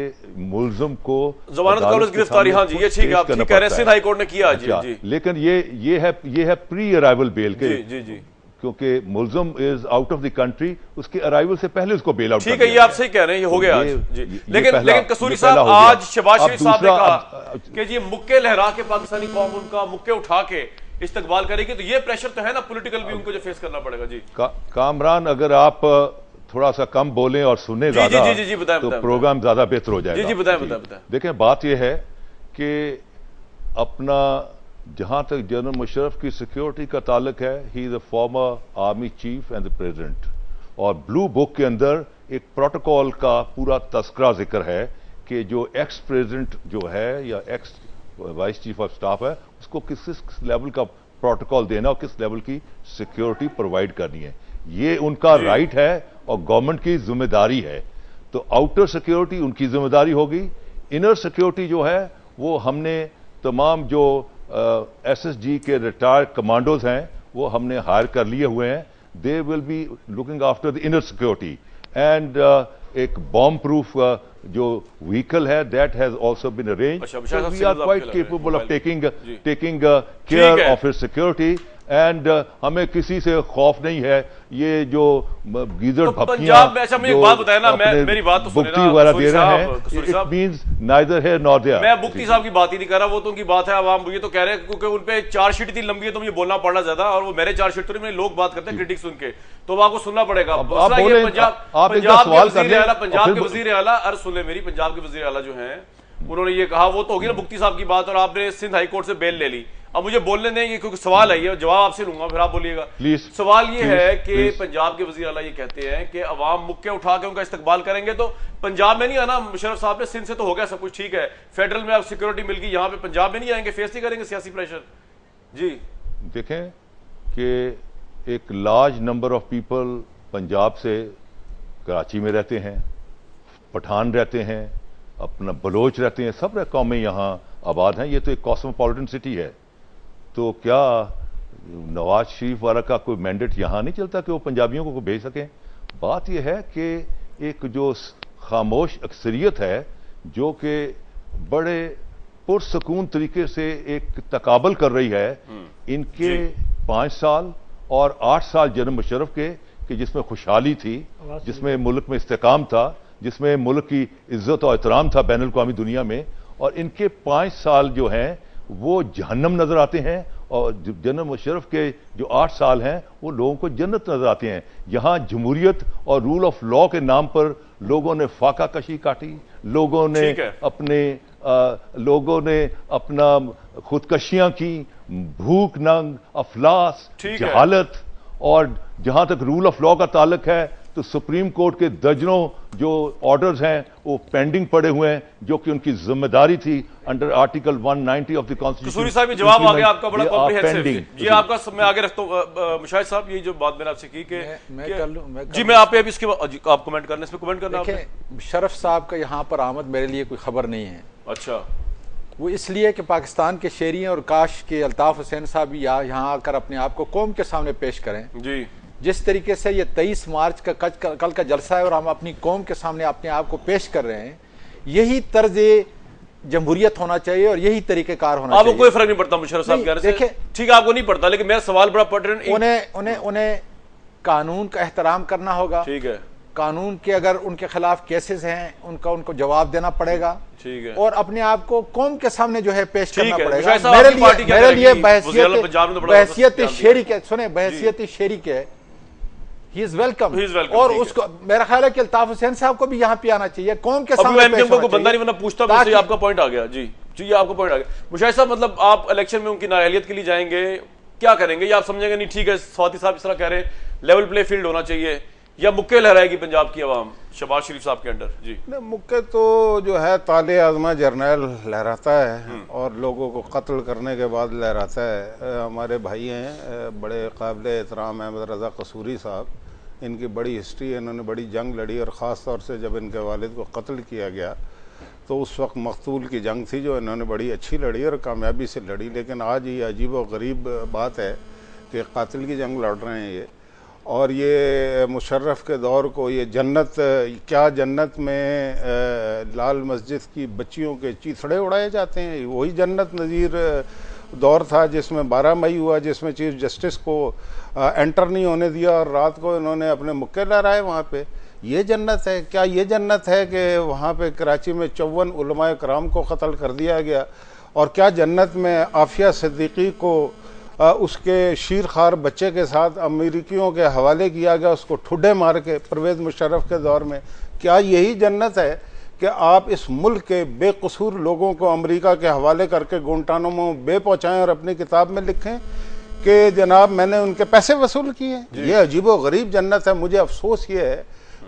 मुलजिम को जमानत गिरफ्तारी, हाँ जी ये ठीक है, आप ठीक कह रहे हैं, सिंध हाई कोर्ट ने किया जी। लेकिन ये है प्री अराइवल बेल के, जी क्योंकि मुलजिम is out of the country, उसके अराइवल से पहले उसको बेल आउट, ठीक है, ये आप सही कह रहे हैं, ये हो गया आज जी। लेकिन कसूरी साहब, आज शहबाज शरीफ साहब ने कहा कि जी मुक्के लहरा के पाकिस्तानी कौम उनका मुक्के उठा के इस्तकबाल करेगी, तो ये प्रेशर तो है ना पॉलिटिकल भी उनको जो फेस करना पड़ेगा जी। कामरान, अगर आप थोड़ा सा कम बोलें और सुने ज्यादा तो प्रोग्राम ज्यादा बेहतर हो जाएगा। जी बताएं। देखें, बात यह है कि अपना जहां तक जनरल मुशर्रफ की सिक्योरिटी का ताल्लुक है, he is the former army cheap and the president, और ब्लू बुक के अंदर एक प्रोटोकॉल का पूरा तस्करा जिक्र है कि जो एक्स प्रेसिडेंट जो है या x vice chief of staff है, उसको किस लेवल का प्रोटोकॉल देना और किस लेवल की सिक्योरिटी प्रोवाइड करनी है, ये उनका राइट है और गवर्नमेंट की जिम्मेदारी है। तो आउटर सिक्योरिटी उनकी जिम्मेदारी होगी, इनर सिक्योरिटी जो है वो हमने तमाम जो एसएसजी के रिटायर्ड कमांडोज हैं वो हमने हायर कर लिए हुए हैं। They will be looking after the inner security and एक बॉम्ब प्रूफ जो व्हीकल है that has also been arranged. We are quite capable of taking care of his security and हमें किसी से खौफ नहीं है। ये जो गीजर भपकियां मुझे एक बात बताया ना, मेरी बात तो बुक्ति वगैरह दे रहे हैं, it means neither here nor there. मैं बुक्ति साहब की बात ही नहीं कर रहा, वो तो उनकी बात है। अवाम ये तो कह रहे हैं क्योंकि उन पे चार्जशीट इतनी लंबी है तो मुझे बोलना पड़ना ज्यादा, और वो मेरे चार्जशीट तो नहीं, मेरे लोग बात करते हैं क्रिटिक सुन के, तो आपको सुनना पड़ेगा। पंजाब के वजीर आला, अरे सुन ले मेरी, पंजाब के वजीर आला जो है उन्होंने ये कहा, वो तो होगी ना बुक्ति साहब की बात, और आपने सिंध हाई कोर्ट से बेल ले ली। अब मुझे बोलने देंगे क्योंकि सवाल है, जवाब आपसे लूंगा फिर आप बोलिएगा। सवाल ये है कि पंजाब के वजीर आला ये कहते हैं कि अवाम मुक्के उठा के उनका इस्तकबाल करेंगे, तो पंजाब में नहीं आना। मुशर्रफ साहब ने सिंध से तो हो गया सब कुछ ठीक है, फेडरल में अब सिक्योरिटी मिल गई, यहाँ पे पंजाब में नहीं आएंगे, फेस नहीं करेंगे सियासी प्रेशर? जी देखें कि एक large number of people Punjab से कराची में रहते हैं, पठान रहते हैं, अपना बलोच रहते हैं, सब कौमें यहाँ आबाद हैं। ये तो एक कॉस्मोपॉलिटन सिटी है, तो क्या नवाज शरीफ वाला का कोई मैंडेट यहां नहीं चलता कि वो पंजाबियों को भेज सकें? बात यह है कि एक जो खामोश अक्सरियत है जो कि बड़े पुरसकून तरीके से एक तकाबल कर रही है, इनके 5 साल और 8 साल जनाब मुशर्रफ के, कि जिसमें खुशहाली थी, जिसमें मुल्क में इस्तेकाम था, जिसमें मुल्क की इज्जत और एहतराम था बैनुल अक़वामी दुनिया में, और इनके 5 साल जो हैं वो जहन्नम नजर आते हैं, और जनरल मुशर्रफ के जो 8 साल हैं वो लोगों को जन्नत नजर आते हैं। यहां जमहूरियत और रूल ऑफ लॉ के नाम पर लोगों ने फाका कशी काटी, लोगों ने अपना खुदकशियां की, भूख नंग, अफलास, जहालत, और जहां तक रूल ऑफ लॉ का ताल्लुक है तो सुप्रीम कोर्ट के दर्जनों जो ऑर्डर्स हैं वो पेंडिंग पड़े हुए हैं, जो कि उनकी जिम्मेदारी थी under article 190 of the constitution. Kasuri साहब जवाब आ गया आपका बड़ा कॉम्प्रिहेंसिव। जी आपका मैं आगे रखता हूं मुशाहिद साहब, ये जो बात मैंने आपसे की कि जी मैं आप इसके आप कमेंट करने, इसमें कमेंट करना। शरफ साहब का यहाँ पर आमद मेरे लिए कोई खबर नहीं है। अच्छा, वो इसलिए कि पाकिस्तान के शेरी और काश के अल्ताफ हुसैन साहब यहाँ आकर अपने आप को कौम के सामने पेश करें। जी जिस तरीके से ये 23 मार्च का कल का जलसा है और हम अपनी कौम के सामने अपने आप को पेश कर रहे हैं, यही तर्ज जमहूरियत होना चाहिए और यही तरीकेकार होना चाहिए। आपको कोई फर्क नहीं पड़ता मुशर्रफ साहब कह रहे हैं, देखिए ठीक है आपको नहीं पड़ता, लेकिन मेरा सवाल बड़ा पर्टिनेंट, उन्हें कानून का एहतराम करना होगा। ठीक है, कानून के अगर उनके खिलाफ केसेस हैं उनको जवाब देना पड़ेगा। ठीक है, और अपने आप को कौम के सामने जो है पेश करना पड़ेगा। मेरे लिए बहसियत शेरी के, सुने, बहसियत शेरी के ही इज वेलकम, और उसको मेरा ख्याल है कि अल्ताफ हुसैन साहब को भी यहाँ पे आना चाहिए, कौम के सामने पेश होना चाहिए। बंदा नहीं बना पूछता, मुझसे आपका पॉइंट आ गया। जी जी आपका पॉइंट आ गया मुशाहिद साहब, मतलब आप इलेक्शन में उनकी नाअहलियत के लिए जाएंगे, क्या करेंगे? या आप समझेंगे नहीं ठीक है स्वाति साहब इस तरह कह रहे हैं लेवल प्ले फील्ड होना चाहिए, या मुक्के लहराएगी पंजाब की आवाम शहबाज शरीफ साहब के अंडर? जी नहीं, मुक्के तो जो है ताले आजमा जर्नैल लहराता है और लोगों को कत्ल करने के बाद लहराता है। हमारे भाई हैं बड़े काबिल एहतराम अहमद रज़ा कसूरी साहब, इनकी बड़ी हिस्ट्री है, इन्होंने बड़ी जंग लड़ी, और ख़ास तौर से जब इनके वालिद को कत्ल किया गया तो उस वक्त मकतूल की जंग थी जो इन्होंने बड़ी अच्छी लड़ी और कामयाबी से लड़ी। लेकिन आज ये अजीब व गरीब बात है कि कातिल की जंग लड़ रहे हैं ये, और ये मुशर्रफ के दौर को ये जन्नत, क्या जन्नत में लाल मस्जिद की बच्चियों के चीथड़े उड़ाए जाते हैं, वही जन्नत नज़ीर दौर था जिसमें 12 मई हुआ, जिसमें चीफ जस्टिस को एंटर नहीं होने दिया और रात को इन्होंने अपने मुक्के लहराए वहाँ पे। ये जन्नत है क्या? ये जन्नत है कि वहाँ पे कराची में 54 उलमाए कराम को कत्ल कर दिया गया? और क्या जन्नत में आफिया सिद्दीकी को उसके शीरखार बच्चे के साथ अमेरिकियों के हवाले किया गया, उसको ठुड्डे मार के परवेज़ मुशर्रफ के दौर में? क्या यही जन्नत है कि आप इस मुल्क के बेकसूर लोगों को अमेरिका के हवाले करके गुंटानामो बे पहुँचाएँ और अपनी किताब में लिखें कि जनाब मैंने उनके पैसे वसूल किए? ये अजीबो गरीब जन्नत है। मुझे अफसोस ये है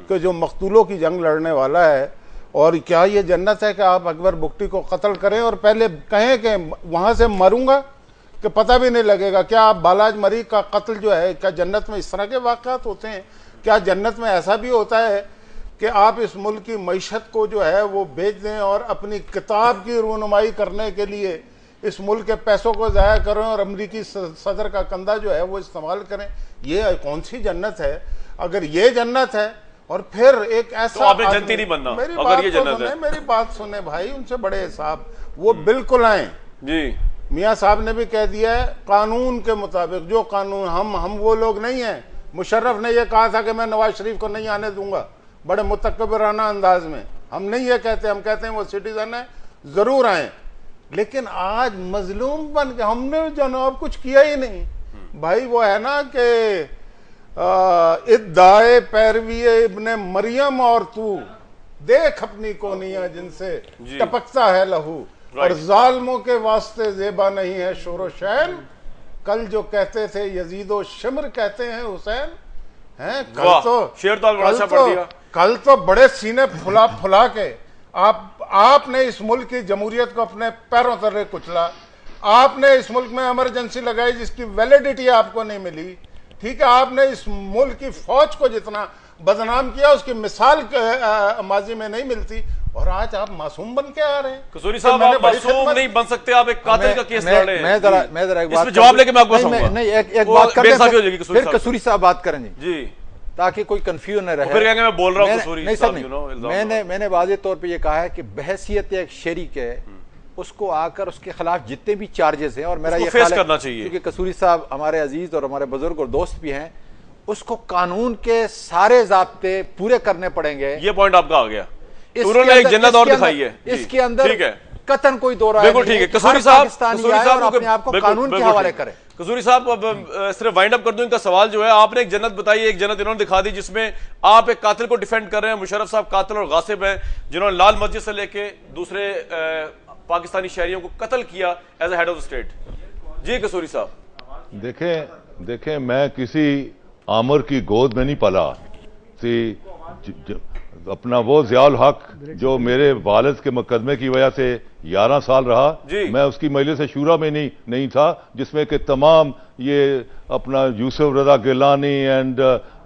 कि जो मकतूलों की जंग लड़ने वाला है, और क्या ये जन्नत है कि आप अकबर बुगटी को कत्ल करें और पहले कहें कि वहाँ से मरूंगा, कि पता भी नहीं लगेगा। क्या आप बालाज मरी का कत्ल जो है, क्या जन्नत में इस तरह के वाक़यात होते हैं? क्या जन्नत में ऐसा भी होता है कि आप इस मुल्क की मईशत को जो है वो बेच दें और अपनी किताब की रूनुमाई करने के लिए इस मुल्क के पैसों को ज़ाया करें और अमरीकी सदर का कंधा जो है वो इस्तेमाल करें? ये कौन सी जन्नत है? अगर ये जन्नत है और फिर एक ऐसा तो आपने जनती नहीं बनना, मेरी अगर बात ये तो जन्नत सुने, है। मेरी बात सुने भाई, उनसे बड़े हिसाब वो बिल्कुल आए जी। मियाँ साहब ने भी कह दिया है कानून के मुताबिक, जो कानून, हम वो लोग नहीं हैं। मुशर्रफ ने यह कहा था कि मैं नवाज शरीफ को नहीं आने दूंगा, बड़े मुतकब्बिराना अंदाज में। हम नहीं ये कहते, हम कहते हैं वो सिटीजन है, जरूर आए। लेकिन आज मजलूम बन के हमने जनाब कुछ किया ही नहीं भाई। वो है ना कि इद्दाए पैरवी इब्ने मरियम और तू देख अपनी कोनियां जिनसे टपकता है लहू, और जालिमों के वास्ते ज़ेबा नहीं है शोरो शैन। कल जो कहते थे यजीदो शिमर कहते हैं हुसैन, हैं कल तो शेर तो कल तो बड़े सीने फुला फुला के आपने इस मुल्क की जमहूरियत को अपने पैरों तले कुचला। आपने इस मुल्क में इमरजेंसी लगाई जिसकी वैलिडिटी आपको नहीं मिली। ठीक है, आपने इस मुल्क की फौज को जितना बदनाम किया उसकी मिसाल माजी में नहीं मिलती, और आज आप मासूम बन के आ रहे हैं। कसूरी साहब, आप मासूम नहीं बन सकते, आप एक कातिल का केस लड़ रहे हैं। मैं जरा एक बात जवाब लेके मैं आपको बताऊंगा। नहीं, एक बात करते हैं, फिर कसूरी साहब बात करें जी, ताकि कोई कंफ्यूजन न रहे। फिर कहेंगे मैं बोल रहा हूं कसूरी साहब, मैंने वाज़ेह तौर पे ये कहा है कि बहसियत एक शरीक है, उसको आकर उसके खिलाफ जितने भी चार्जेस हैं, और मेरा ये ख्याल है क्योंकि कसूरी साहब हमारे अजीज और हमारे बुजुर्ग और दोस्त भी हैं, उसको कानून के सारे ज़ाब्ते पूरे करने पड़ेंगे। ये पॉइंट आपका आ गया। उन्होंने एक जन्नत और दिखाई है इसके अंदर, ठीक है, कतन कोई दो राय बिल्कुल ठीक है। कसूरी साहब अपने आप को कानून के हवाले करें। कसूरी साहब, अब सिर्फ वाइंड अप कर दूं इनका सवाल जो है, आपने एक जन्नत बताई, एक जन्नत इन्होंने दिखा दी जिसमें आप एक कातिल को डिफेंड कर रहे हैं। मुशर्रफ साहब कातिल और गासिब हैं जिन्होंने लाल मस्जिद से लेके दूसरे पाकिस्तानी शहरियों को कत्ल किया as a head of state. जी कसूरी साहब, देखें मैं किसी आमर की गोद में नहीं पला थी। अपना वो ज़ियाउल हक जो मेरे वालिद के मुकदमे की वजह से 11 साल रहा, मैं उसकी मजलिस शूरा में नहीं था, जिसमें कि तमाम ये अपना यूसुफ रजा गिलानी एंड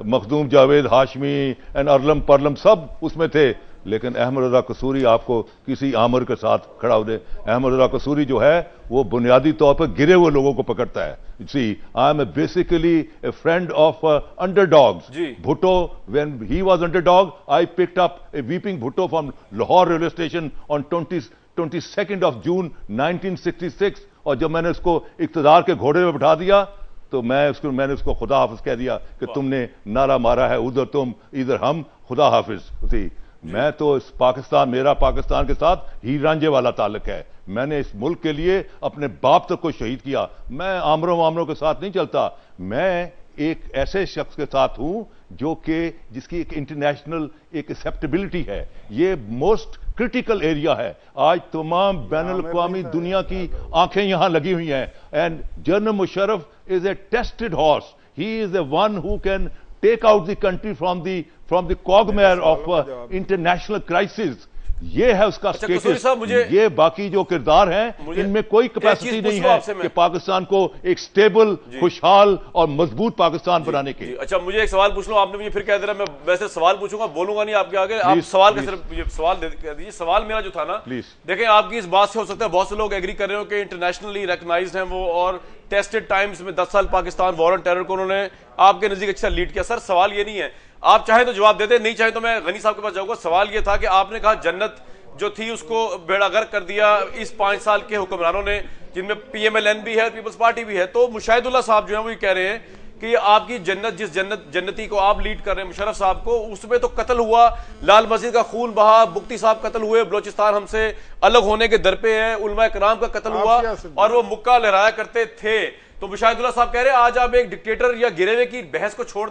मखदूम जावेद हाशमी एंड अरलम परलम सब उसमें थे। लेकिन अहमद रजा कसूरी आपको किसी आमर के साथ खड़ा हो दे। अहमद रजा कसूरी जो है वो बुनियादी तौर पर गिरे हुए लोगों को पकड़ता है। See I am basically a friend of underdogs. Bhutto, when he was underdog, I picked up a weeping Bhutto from Lahore railway station on 22 of June 1966, और जब मैंने उसको इक्तदार के घोड़े में बैठा दिया तो मैंने उसको खुदा हाफिज कह दिया कि तुमने नारा मारा है, उधर तुम इधर हम, खुदा हाफिज। मैं तो इस पाकिस्तान, मेरा पाकिस्तान के साथ हीर रांझे वाला ताल्लुक है। मैंने इस मुल्क के लिए अपने बाप तक को शहीद किया। मैं आमरों वामरों के साथ नहीं चलता। मैं एक ऐसे शख्स के साथ हूं जो कि जिसकी एक इंटरनेशनल एक एक्सेप्टेबिलिटी है। ये मोस्ट क्रिटिकल एरिया है। आज तमाम बैनुल-अक़वामी दुनिया की आंखें यहां लगी हुई हैं। And general Musharraf is a tested horse. He is a one who can take out the country from the quagmire of international crisis। ये है उसका स्टेटस। ये बाकी जो किरदार हैं इनमें कोई कैपेसिटी नहीं है कि पाकिस्तान को एक स्टेबल, खुशहाल और मजबूत पाकिस्तान बनाने के। अच्छा, मुझे एक सवाल पूछ लो, आपने मुझे फिर कह दिया, मैं वैसे सवाल पूछूंगा, बोलूंगा नहीं आपके आगे। आप सवाल का सिर्फ सवाल कह दीजिए। सवाल मेरा जो था ना, देखें आपकी इस बात से हो सकता है बहुत से लोग एग्री कर रहे हो कि इंटरनेशनली रिकॉग्नाइज्ड हैं वो, और टेस्टेड टाइम्स में 10 साल पाकिस्तान वॉर ऑन टेरर को उन्होंने आपके नजदीक अच्छा लीड किया। सर सवाल ये नहीं है, आप चाहे तो जवाब दे दे, नहीं चाहे तो मैं गनी साहब के पास जाऊंगा। सवाल ये था कि आपने कहा जन्नत जो थी उसको बेड़ागर्क कर दिया इस 5 साल के हुक्मरानों ने, जिनमें PMLN भी है, पीपल्स पार्टी भी है। तो मुशाहिदुल्लाह साहब जो है वो ये कह रहे हैं कि आपकी जन्नत, जिस जन्नती को आप लीड कर रहे हैं मुशर्रफ साहब को, उसमें तो कत्ल हुआ, लाल मस्जिद का खून बहा, बुख्ती साहब कत्ल हुए, बलोचिस्तान हमसे अलग होने के दर पे है, उलमा कराम का कत्ल हुआ और वो मुक्का लहराया करते थे। तो मुशाहिदुल्लाह साहब कह रहे हैं आज आप एक डिक्टेटर या गिरेवे की बहस को छोड़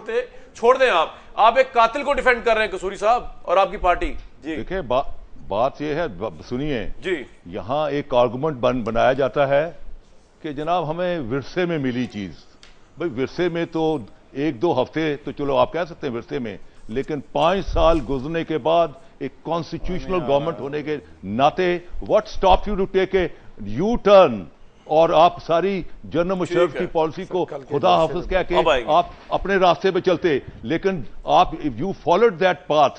दें, आप एक कातिल को डिफेंड कर रहे हैं कसूरी साहब और आपकी पार्टी। जी देखिए, बात यह है, सुनिए जी, यहां एक आर्गुमेंट बनाया जाता है कि जनाब हमें विरसे में मिली चीज। भाई विरसे में तो 1-2 हफ्ते तो चलो आप कह सकते हैं विरसे में, लेकिन 5 साल गुजरने के बाद एक कॉन्स्टिट्यूशनल गवर्नमेंट होने के नाते what stop you to take a U turn और आप सारी जनरल मुशर्रफ की पॉलिसी को खुदा हाफिज कह के आप अपने रास्ते पे चलते, लेकिन आप यू फॉलोड दैट पाथ,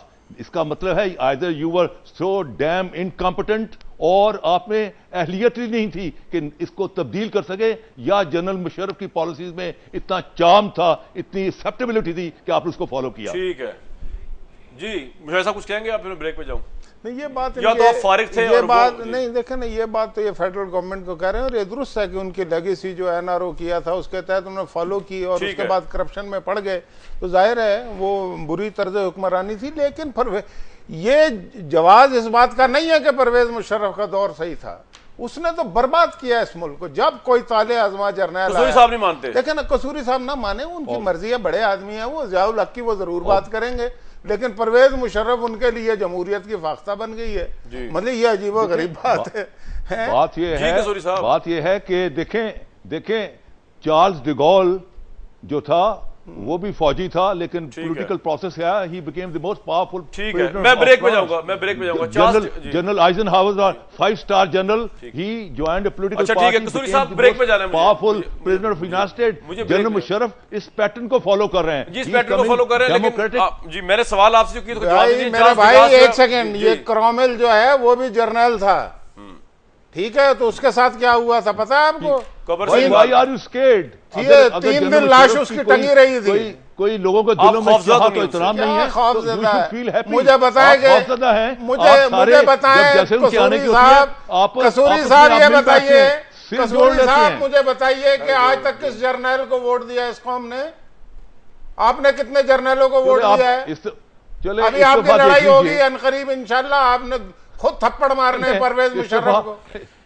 इसका मतलब है either you were so damn incompetent और आप में अहलियत ही नहीं थी कि इसको तब्दील कर सके, या जनरल मुशर्रफ की पॉलिसीज में इतना चार्म था, इतनी एक्सेप्टेबिलिटी थी कि आपने उसको फॉलो किया। ठीक है जी, मुझे ऐसा कुछ कहेंगे आप, फिर ब्रेक पे जाऊं। नहीं, ये बात या तो आप फारिग थे, ये और बात नहीं, देखे ना, ये बात तो ये फेडरल गवर्नमेंट को कह रहे हैं और ये दुरुस्त है कि उनकी लेगेसी जो एनआरओ किया था उसके तहत उन्होंने फॉलो की और उसके बाद करप्शन में पड़ गए, तो जाहिर है वो बुरी तर्ज हुक्मरानी थी। लेकिन फिर ये जवाब इस बात का नहीं है कि परवेज मुशर्रफ का दौर सही था, उसने तो बर्बाद किया इस मुल्क को। जब कोई ताले आजमा जर्नैल कसूरी साहब नहीं मानते, देखे ना, कसूरी साहब ना माने, उनकी मर्जी है, बड़े आदमी है वो, ज़ियाउल हक की वो जरूर बात करेंगे, लेकिन परवेज मुशर्रफ उनके लिए जमहूरियत की फाख्ता बन गई है। मतलब ये अजीबो गरीब बात है। बात ये है कि देखें चार्ल्स डिगॉल जो था वो भी फौजी था, लेकिन पॉलिटिकल प्रोसेस है, he became the most powerful. ठीक है, मैं ब्रेक पे जाऊंगा। General Eisenhower five-star general, he joined a political party. ठीक है, कसूरी साहब ब्रेक पे जाना है, powerful prisoner of United state. General Musharraf इस पैटर्न को फॉलो कर रहे हैं, जिस पैटर्न को फॉलो कर रहे हैं, लेकिन जी मैंने सवाल आपसे किया तो जवाब दीजिए। मेरे भाई एक सेकंड, ये क्रॉमेल जो है वो भी जर्नल था, ठीक है, तो उसके साथ क्या हुआ था पता है आपको? 3 दिन लाश उसकी टंगी रही थी। कोई लोगों को दिलों में चाहत तो इतराम नहीं है, खौफजदा है। मुझे बताएं कि मुझे बताएं कसूरी साहब ये बताइए, कसूरी साहब मुझे बताइए कि आज तक किस जर्नल को वोट दिया इस कौम ने? आपने कितने जर्नलों को वोट दिया है? अभी आपकी लड़ाई होगी अनकरीब इंशाल्लाह, आपने खुद थप्पड़ मारने परवेज मुशर्रफ को।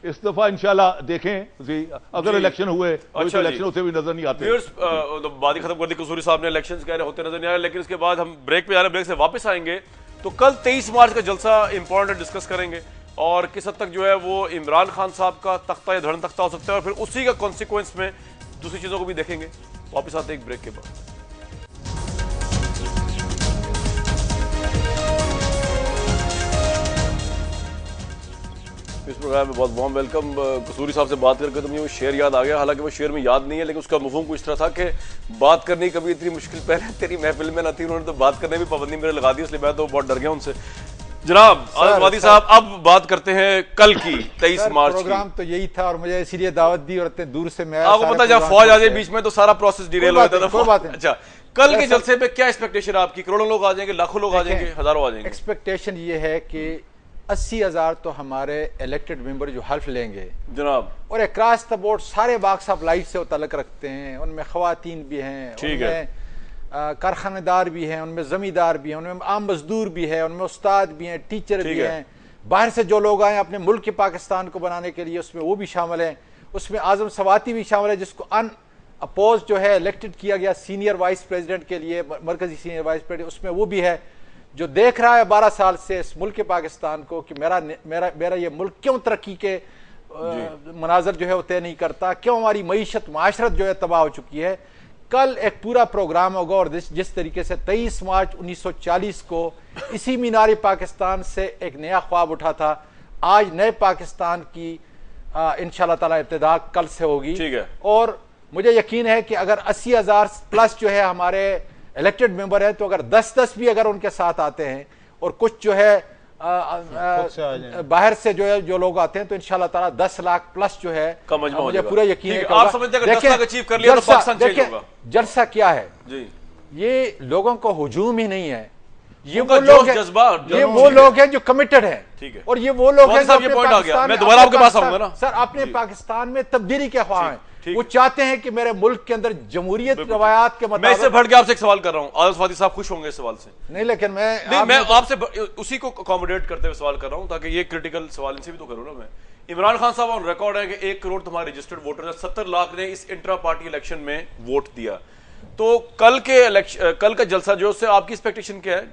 इस दफा इंशाल्लाह देखें जी, अगर इलेक्शन हुए, अच्छा, इलेक्शन होते भी नजर नहीं आते। बात ही खत्म कर दी, कसूरी साहब ने इलेक्शन कह रहे होते नजर नहीं आ रहे, लेकिन इसके बाद हम ब्रेक पे जा रहे हैं, ब्रेक से वापस आएंगे तो कल 23 मार्च का जलसा इंपॉर्टेंट डिस्कस करेंगे और किस हद तक जो है वो इमरान खान साहब का तख्ता या धर्म तख्ता हो सकता है, और फिर उसी का कॉन्सिक्वेंस में दूसरी चीजों को भी देखेंगे। वापस आते हैं एक ब्रेक के बाद। इस प्रोग्राम में बहुत वार्म वेलकम। कसूरी साहब से बात करके तो मुझे वो शेर याद आ गया, हालांकि वो शेर में याद नहीं है, लेकिन उसका मफहूम कुछ तरह था कि बात करनी कभी इतनी मुश्किल पहले तेरी महफिल में न थी, उन्होंने तो बात करने भी पाबंदी मेरे लगा दी, इसलिए मैं तो बहुत डर गया उनसे। जनाब आज़ाद साहब, अब बात करते हैं कल की 23 मार्च प्रोग्राम तो यही था और मुझे इसीलिए दावत दी और इतने दूर से मैं, आपको पता जब फौज आ जाए बीच में तो सारा प्रोसेस डिरेल हो जाता था। अच्छा, कल के जलसे पे क्या एक्सपेक्टेशन आपकी? करोड़ों लोग आ जाएंगे, लाखों लोग आ जाएंगे, हजारों आ जाएंगे? एक्सपेक्टेशन ये है कि 80,000 तो हमारे इलेक्टेड मेंबर जो हल्फ लेंगे जनाब, और अक्रॉस द बोर्ड सारे बाक्स ऑफ लाइफ से वो तल्लक रखते हैं, उनमें खवातीन भी हैं, उनमें कारखानेदार भी हैं, उनमें जमींदार भी हैं, उनमें आम मजदूर भी है, उनमें उस्ताद भी हैं, टीचर भी हैं, बाहर से जो लोग आए अपने मुल्क के पाकिस्तान को बनाने के लिए, उसमें वो भी शामिल हैं, उसमें आजम सवाती भी शामिल है जिसको अपोज जो है इलेक्टेड किया गया सीनियर वाइस प्रेसिडेंट के लिए, मरकजी सीनियर वाइस प्रेसिडेंट, उसमें वो भी है जो देख रहा है 12 साल से इस मुल्क के पाकिस्तान को कि मेरा ये मुल्क क्यों तरक्की के मनाजर जो है वो तय नहीं करता, क्यों हमारी मईशत माशरत जो है तबाह हो चुकी है। कल एक पूरा प्रोग्राम होगा और जिस तरीके से 23 मार्च 1940 को इसी मीनार पाकिस्तान से एक नया ख्वाब उठा था, आज नए पाकिस्तान की इंशाल्लाह ताला इब्तिदा कल से होगी। ठीक है, और मुझे यकीन है कि अगर 80,000 प्लस जो है हमारे इलेक्टेड मेंबर हैं, तो अगर 10-10 भी अगर उनके साथ आते हैं और कुछ जो है बाहर से जो है जो लोग आते हैं, तो इंशाल्लाह ताला 10 लाख प्लस जो है मुझे पूरा यकीन है। आप समझते हैं कि 10 लाख अचीव कर लिया तो पाकिस्तान चेंज होगा? जलसा क्या है जी, ये लोगों को हुजूम ही नहीं है, ये वो लोग हैं जो कमिटेड हैं, ठीक है, और ये वो लोग हैं जो पॉइंट आ गया, मैं दोबारा आपके पास आऊंगा ना सर, अपने पाकिस्तान में तब्दीली के ख्वाह हैं, वो चाहते हैं कि मेरे मुल्क के अंदर जमहूरियत रवायात के मुताबिक। मैं इससे भट के आपसे एक सवाल कर रहा हूं, आज़ाद स्वाति साहब खुश होंगे इस सवाल से? नहीं, लेकिन मैं आपसे उसी को अकोमोडेट करते हुए सवाल कर रहा हूं, ताकि ये क्रिटिकल सवाल इनसे भी तो करूं ना मैं। इमरान खान साहब ऑन रिकॉर्ड है कि 1 करोड़ तुम्हारे रजिस्टर्ड वोटर है, 70 लाख ने इस इंट्रा पार्टी इलेक्शन में वोट दिया, तो कल का जलसा जो उससे आपकी एक्सपेक्टेशन क्या है?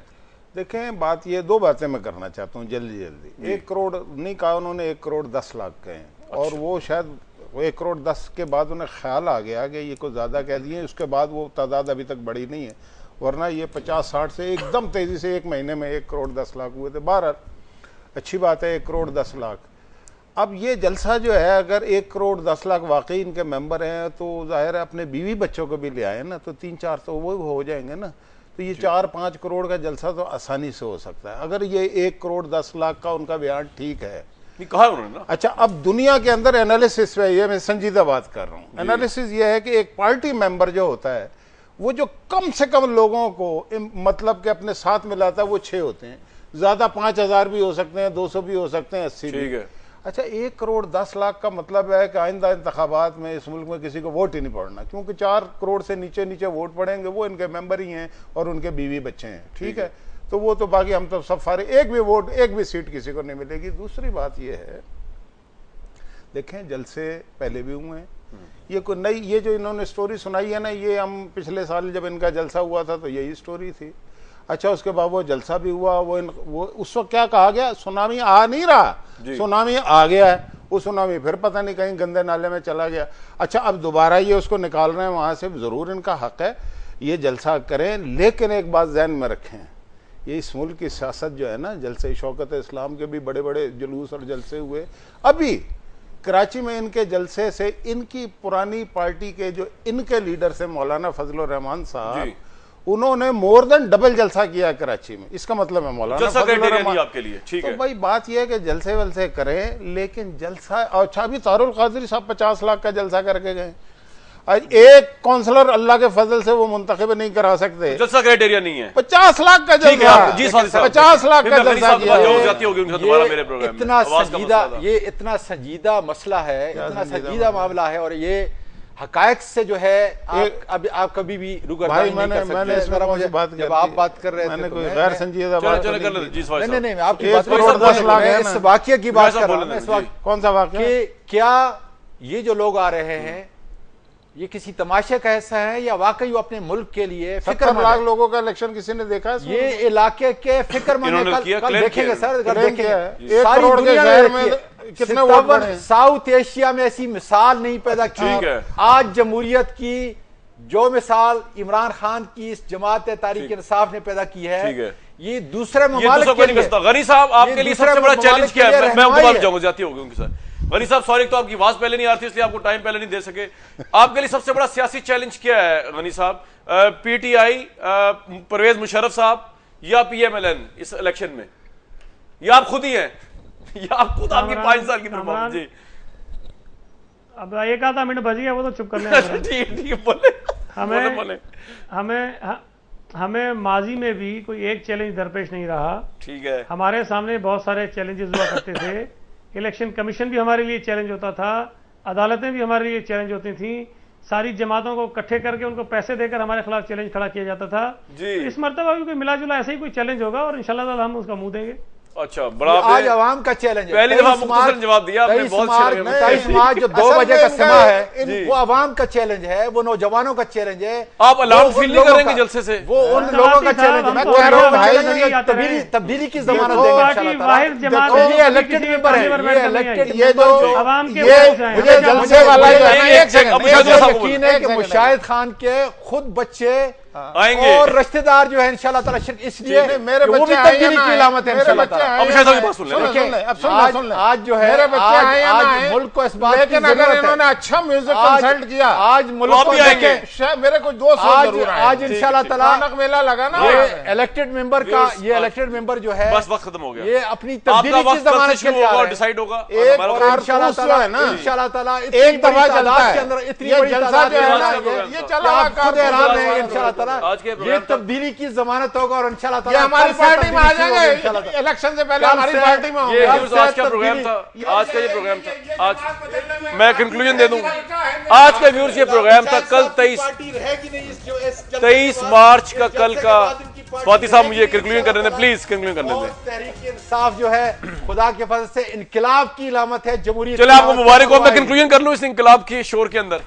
देखें, बात ये 2 बातें मैं करना चाहता हूँ जल्दी। 1 करोड़ नहीं कहा उन्होंने, 1 करोड़ 10 लाख कहे, और वो शायद 1 करोड़ 10 के बाद उन्हें ख्याल आ गया कि ये कुछ ज़्यादा कह दिए, उसके बाद वो तादाद अभी तक बढ़ी नहीं है, वरना ये 50-60 से एकदम तेज़ी से 1 महीने में 1 करोड़ 10 लाख हुए थे। बहरहाल अच्छी बात है 1 करोड़ 10 लाख। अब ये जलसा जो है, अगर 1 करोड़ 10 लाख वाकई इनके मेंबर हैं तो जाहिर है अपने बीवी बच्चों को भी ले आए ना, तो 3-4 तो वो हो जाएंगे ना। तो ये 4-5 करोड़ का जलसा तो आसानी से हो सकता है, अगर ये 1 करोड़ 10 लाख का उनका बयान ठीक है। कहा उन्होंने ना। अच्छा, अब दुनिया के अंदर एनालिसिस है, ये मैं संजीदा बात कर रहा हूँ। एनालिसिस ये है कि एक पार्टी मेंबर जो होता है वो जो कम से कम लोगों को मतलब के अपने साथ मिलाता है वो 6 होते हैं, ज्यादा 5000 भी हो सकते हैं, 200 भी हो सकते हैं, 80 भी। अच्छा, 1 करोड़ 10 लाख का मतलब है कि आइंदा इंतखाबात में इस मुल्क में किसी को वोट ही नहीं पड़ना, क्योंकि 4 करोड़ से नीचे नीचे वोट पड़ेंगे वो इनके मेंबर ही हैं और उनके बीवी बच्चे हैं, ठीक है। तो वो तो बाकी हम तो सब फारे, एक भी वोट, एक भी सीट किसी को नहीं मिलेगी। दूसरी बात ये है, देखें जलसे पहले भी हुए हैं, ये कोई नई, ये जो इन्होंने स्टोरी सुनाई है ना, ये हम पिछले साल जब इनका जलसा हुआ था तो यही स्टोरी थी। अच्छा, उसके बाद वो जलसा भी हुआ, वो उस वक्त क्या कहा गया, सुनामी आ नहीं रहा, सुनामी आ गया है, वो सुनामी फिर पता नहीं कहीं गंदे नाले में चला गया। अच्छा, अब दोबारा ये उसको निकाल रहे हैं वहां से, जरूर इनका हक है ये जलसा करें, लेकिन एक बात ध्यान में रखें, ये इस मुल्क की सियासत जो है ना, जलसे शौकत इस्लाम के भी बड़े बड़े जुलूस और जलसे हुए। अभी कराची में इनके जलसे से इनकी पुरानी पार्टी के जो इनके लीडर से मौलाना फजलुर रहमान साहब, उन्होंने मोर देन डबल जलसा किया कराची में। इसका मतलब है मौलाना फजलुर रहमान आपके लिए ठीक है। तो भाई बात यह है कि जलसे वलसे करें, लेकिन जलसा, अच्छा अभी तारुल कादरी साहब 50 लाख का जलसा करके गए, एक काउंसलर अल्लाह के फजल से वो मुंतखब नहीं करा सकते, जलसा क्राइटेरिया नहीं है। 50 लाख का जलसा, 50 लाख का जलसा किया। ये इतना संजीदा मसला है, इतना संजीदा मामला है, और ये हकायक से जो है आप कभी भी भाई मैंने इस तरह मुझे बात जब आप बात कर रहे थे, मैंने कोई गैर संजीदा बात नहीं, आपकी बात इस वाकये की बात कर रहा हूं। कौन सा वाकया? क्या ये जो लोग आ रहे हैं ये किसी तमाशे का हिस्सा है या वाकई वो अपने मुल्क के लिए 70 लाख लोगों का इलेक्शन किसी ने देखा है? ये इलाके के फिक्रमंद कल देखेंगे सर, देखेंगे सारी दुनिया में कितने वोट साउथ एशिया में ऐसी मिसाल नहीं पैदा की। आज जमहूरियत की जो मिसाल इमरान खान की इस जमात तारीख इंसाफ ने पैदा की है, ये दूसरे ममालिक के लिए। गनी साहब आपके लिए सबसे बड़ा चैलेंज क्या है? मैं उनको बात जाऊंगा, जाती होगी उनके साथ। गनी साहब सॉरी, तो आपकी आवाज पहले नहीं आ रही थी इसलिए आपको टाइम पहले नहीं दे सके। आपके लिए सबसे बड़ा सियासी चैलेंज क्या है गनी साहब? पीटीआई, परवेज मुशर्रफ साहब या पीएमएलएन इस इलेक्शन में? या आप खुद ही हैं या आप खुद आपकी 5 साल की परफॉर्मेंस? जी अब एक आधा मिनट बच गया, वो तो चुप कर लें। ठीक बोले। हमें माजी में भी कोई एक चैलेंज दरपेश नहीं रहा। ठीक है, हमारे सामने बहुत सारे चैलेंजेस हुआ करते थे। इलेक्शन कमीशन भी हमारे लिए चैलेंज होता था, अदालतें भी हमारे लिए चैलेंज होती थी, सारी जमातों को इकट्ठे करके उनको पैसे देकर हमारे खिलाफ चैलेंज खड़ा किया जाता था। इस मरतबा भी कोई मिला जुला ऐसा ही कोई चैलेंज होगा और इंशाल्लाह ताला हम उसका मुंह देंगे। अच्छा, बड़ा आज आवाम का चैलेंज है। पहली दफा मुख्तसर जवाब दिया आपने, बहुत अच्छा लगा। 23 मार्च जो 2 बजे का समय है वो आवाम का चैलेंज है, वो नौजवानों का चैलेंज है। आप अलार्म फील नहीं करेंगे जलसे से? वो उन लोगों का चैलेंज है। मैं कह रहा हूं भाई तब्दीली की जमानत देंगे इंशाल्लाह। ये इलेक्टेड मेंबर है, ये इलेक्टेड, ये जो आवाम के मुझे जलसे वाला यकीन है कि मुशाहिद खान के खुद बच्चे आएंगे और रिश्तेदार जो है इंशाल्लाह ताला, इसलिए मेरे वो भी तब्दीली की इलामत है इंशाल्लाह ताला। आज जो है आज मुल्क को इस बात की जरूरत है, इन्होंने अच्छा म्यूजिक कंसल्ट किया, आज मुल्क को मेरे को 200 जरूर है। आज इंशाल्लाह ताला मेला लगा ना, ये इलेक्टेड मेंबर का, ये इलेक्टेड मेंबर जो है बस वक्त खत्म हो गया, ये अपनी तब्दीली की जमानत के लिए डिसाइड होगा। इंशाल्लाह ताला एक दफा तादाद के अंदर इतनी बड़ी तादाद जो है ना, ये चला खुद हैरान है इंशाल्लाह ताला। ये तब्दीली की जमानत होगा और इंशाल्लाह ताला हमारी पार्टी में आ जाएंगे इलेक्शन से पहले, हमारी पार्टी में ये आज का प्रोग्राम था, आज का ये प्रोग्राम था। आज मैं कंक्लूजन दे दूं, आज का व्यूअर्स ये प्रोग्राम था। कल 23 मार्च का, कल का स्वाति साहब मुझे कंक्लूजन करने दें, प्लीज कंक्लूजन करने दें। तहरीक इंसाफ जो है खुदा के फजल से इनकलाब की इलामत है, जमहूरियत। चलिए आपको मुबारक हो, मैं कंक्लूजन कर लूं इस इनकलाब की शोर के अंदर।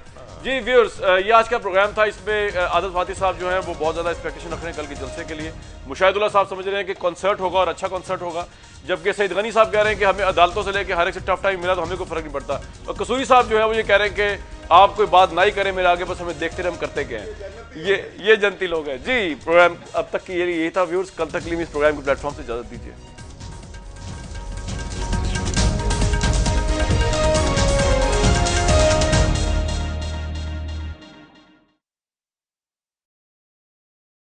जी व्यूअर्स, ये आज का प्रोग्राम था। इसमें आदत फाती साहब जो हैं वो बहुत ज़्यादा एक्सपेक्टेशन रख रहे हैं कल के जलसे के लिए। मुशाहिदुल्लाह साहब समझ रहे हैं कि कॉन्सर्ट होगा और अच्छा कॉन्सर्ट होगा, जबकि सईद गनी साहब कह रहे हैं कि हमें अदालतों से लेकर हर एक से टफ टाइम मिला तो हमें कोई फर्क नहीं पड़ता। और कसूरी साहब जो है वो ये कह रहे हैं कि आप कोई बात ना ही करें मेरे आगे, बस हमें देखते रहे हम करते क्या हैं। ये जनती लोग हैं। जी प्रोग्राम अब तक की यही था व्यूअर्स, कल तक के लिए इस प्रोग्राम के प्लेटफॉर्म से इजाजत दीजिए।